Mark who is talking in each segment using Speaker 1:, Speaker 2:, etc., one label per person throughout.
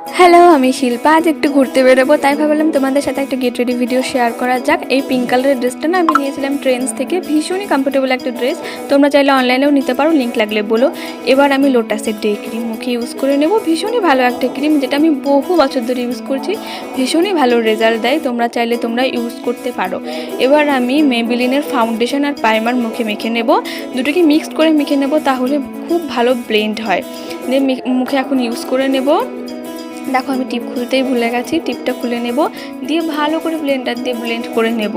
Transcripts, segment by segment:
Speaker 1: Hello, আমি শিল্পা। আজ একটু ঘুরতে বেরোবো, তাই ভাবলাম তোমাদের সাথে একটা গেট রেডি ভিডিও শেয়ার করা যাক। এই পিঙ্ক কালারের ড্রেসটা না আমি নিয়েছিলাম ট্রেন্ডস থেকে, ভীষণই কমফোর্টেবল একটা ড্রেস। তোমরা চাইলে অনলাইনেও নিতে পারো, লিঙ্ক লাগলে বলো। এবার আমি লোটাসের ডে ক্রিম মুখে ইউজ করে নেব। ভীষণই ভালো একটা ক্রিম, যেটা আমি বহু বছর ধরে ইউজ করছি, ভীষণই ভালো রেজাল্ট দেয়। তোমরা চাইলে তোমরা ইউজ করতে পারো। এবার আমি মেবিলিনের ফাউন্ডেশন আর প্রাইমার মুখে মেখে নেব, দুটোকে মিক্সড করে মেখে নেব, তাহলে খুব ভালো ব্লেন্ড হয়। দিয়ে মুখে এখন ইউজ করে নেব। দেখো আমি টিপ খুলতেই ভুলে গেছি, টিপটা খুলে নেব, দিয়ে ভালো করে ব্লেন্ডার দিয়ে ব্লেন্ড করে নেব।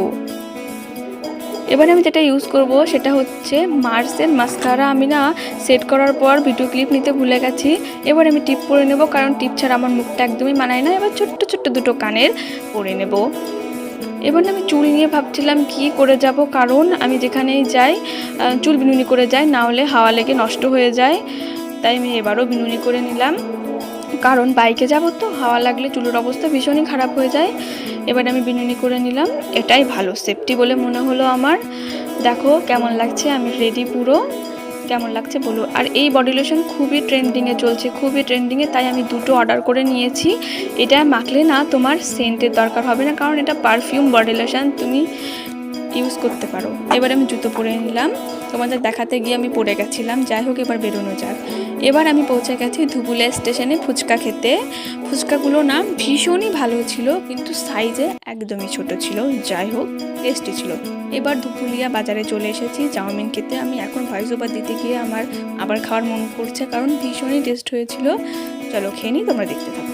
Speaker 1: এবার আমি যেটা ইউজ করব সেটা হচ্ছে মার্সের মাস্কারা। আমি না সেট করার পর ভিডিও ক্লিপ নিতে ভুলে গেছি। এবার আমি টিপ পরে নেব, কারণ টিপ ছাড়া আমার মুখটা একদমই মানায় না। এবার ছোট্ট ছোট্ট দুটো কানের পরে নেব। এবার আমি চুল নিয়ে ভাবছিলাম কি করে যাব, কারণ আমি যেখানেই যাই চুল বিনুনি করে যাই, না হলে হাওয়া লেগে নষ্ট হয়ে যায়। তাই আমি এবারও বিনুনি করে নিলাম, কারণ বাইকে যাব তো হাওয়া লাগলে চুলের অবস্থা ভীষণই খারাপ হয়ে যায়। এবার আমি বিনুনি করে নিলাম, এটাই ভালো সেফটি বলে মনে হলো আমার। দেখো কেমন লাগছে, আমি রেডি পুরো। কেমন লাগছে বলো। আর এই বডি লোশন খুবই ট্রেন্ডিংয়ে চলছে, খুবই ট্রেন্ডিংয়ে, তাই আমি দুটো অর্ডার করে নিয়েছি। এটা মাখলে না তোমার সেন্টের দরকার হবে না, কারণ এটা পারফিউম বডি লোশন, তুমি ইউজ করতে পারো। এবার আমি জুতো পরে নিলাম, তোমাদের দেখাতে গিয়ে আমি পরে গেছিলাম। যাই হোক, এবার বেরোনো যাক। এবার আমি পৌঁছে গেছি ধুবুলিয়া স্টেশনে ফুচকা খেতে। ফুচকাগুলো না ভীষণই ভালো ছিল, কিন্তু সাইজে একদমই ছোট ছিল। যাই হোক, টেস্টি ছিল। এবার ধুবুলিয়া বাজারে চলে এসেছি চাউমিন খেতে। আমি এখন ভয়েস ওভার দিতে গিয়ে আমার আবার খাওয়ার মন করছে, কারণ ভীষণই টেস্ট হয়েছিল। চলো খেয়ে নিই, তোমরা দেখতে থাকো।